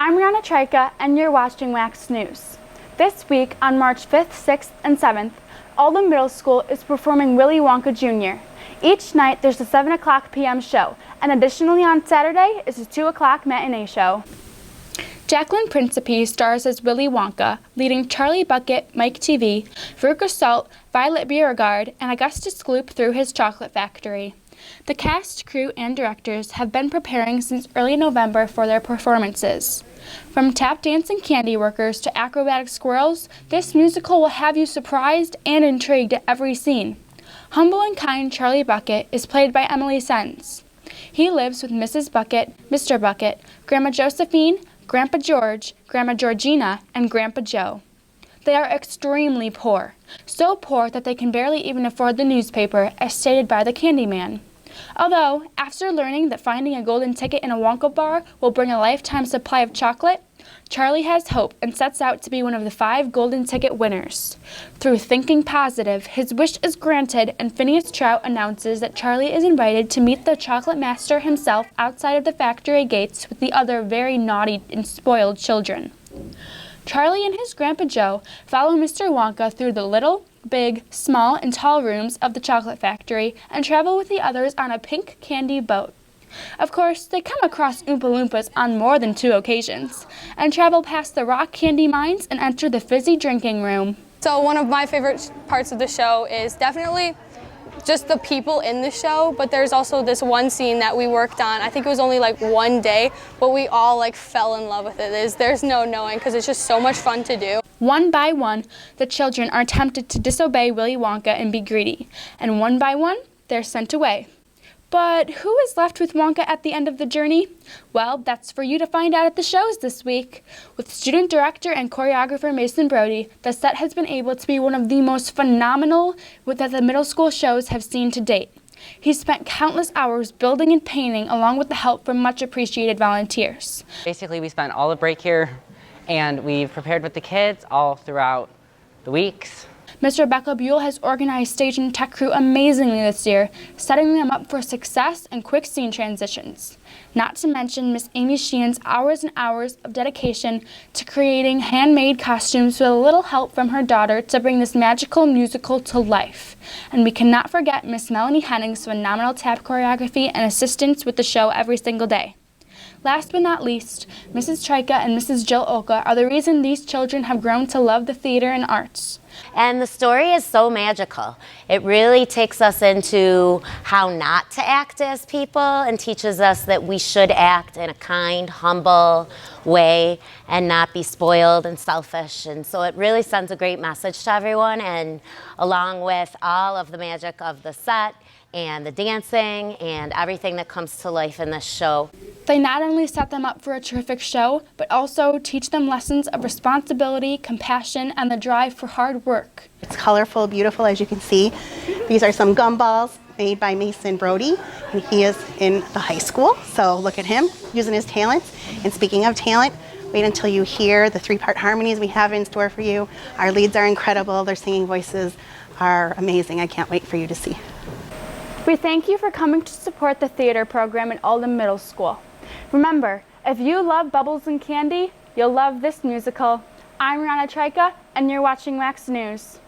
I'm TRYKA and you're watching Wax News. This week on March 5th, 6th, and 7th, Alden Middle School is performing Willy Wonka Jr. Each night there's a 7 p.m. show, and additionally on Saturday is a 2 matinee show. JACLYN Principe stars as Willy Wonka, leading Charlie Bucket, Mike TV, Veruca Salt, Violet Beauregard, and Augustus Gloop through his chocolate factory. The cast, crew, and directors have been preparing since early November for their performances. From tap dancing candy workers to acrobatic squirrels, this musical will have you surprised and intrigued at every scene. Humble and kind Charlie Bucket is played by Emily Sens. He lives with Mrs. Bucket, Mr. Bucket, Grandma Josephine, Grandpa George, Grandma Georgina, and Grandpa Joe. They are extremely poor, so poor that they can barely even afford the newspaper, as stated by the Candyman. Although, after learning that finding a golden ticket in a Wonka bar will bring a lifetime supply of chocolate, Charlie has hope and sets out to be one of the 5 golden ticket winners. Through thinking positive, his wish is granted, and Phineas Trout announces that Charlie is invited to meet the chocolate master himself outside of the factory gates with the other very naughty and spoiled children. Charlie and his Grandpa Joe follow Mr. Wonka through the little, big, small, and tall rooms of the chocolate factory and travel with the others on a pink candy boat. Of course, they come across Oompa Loompas on more than 2 occasions, and travel past the rock candy mines and enter the fizzy drinking room. So one of my favorite parts of the show is definitely just the people in the show, but there's also this one scene that we worked on. I think it was only like one day, but we all fell in love with it. There's no knowing, because it's just so much fun to do. One by one, the children are tempted to disobey Willy Wonka and be greedy, and one by one, they're sent away. But who is left with Wonka at the end of the journey? Well, that's for you to find out at the shows this week. With student director and choreographer Mason Brody, the set has been able to be one of the most phenomenal that the middle school shows have seen to date. He's spent countless hours building and painting, along with the help from much appreciated volunteers. Basically, we spent all the break here, and we've prepared with the kids all throughout the weeks. Ms. Rebecca Buell has organized stage and tech crew amazingly this year, setting them up for success and quick scene transitions. Not to mention Miss Amy Sheehan's hours and hours of dedication to creating handmade costumes with a little help from her daughter to bring this magical musical to life. And we cannot forget Miss Melanie Henning's phenomenal tap choreography and assistance with the show every single day. Last but not least, Mrs. TRYKA and Mrs. Jill OLKA are the reason these children have grown to love the theater and arts. And the story is so magical. It really takes us into how not to act as people and teaches us that we should act in a kind, humble way and not be spoiled and selfish. And so it really sends a great message to everyone, and along with all of the magic of the set and the dancing and everything that comes to life in this show. They not only set them up for a terrific show, but also teach them lessons of responsibility, compassion, and the drive for hard work. It's colorful, beautiful, as you can see. These are some gumballs made by Mason Brody, and he is in the high school, so look at him using his talents. And speaking of talent, wait until you hear the 3-part harmonies we have in store for you. Our leads are incredible, their singing voices are amazing. I can't wait for you to see. We thank you for coming to support the theater program at Alden Middle School. Remember, if you love bubbles and candy, you'll love this musical. I'm TRYKA, and you're watching Wax News.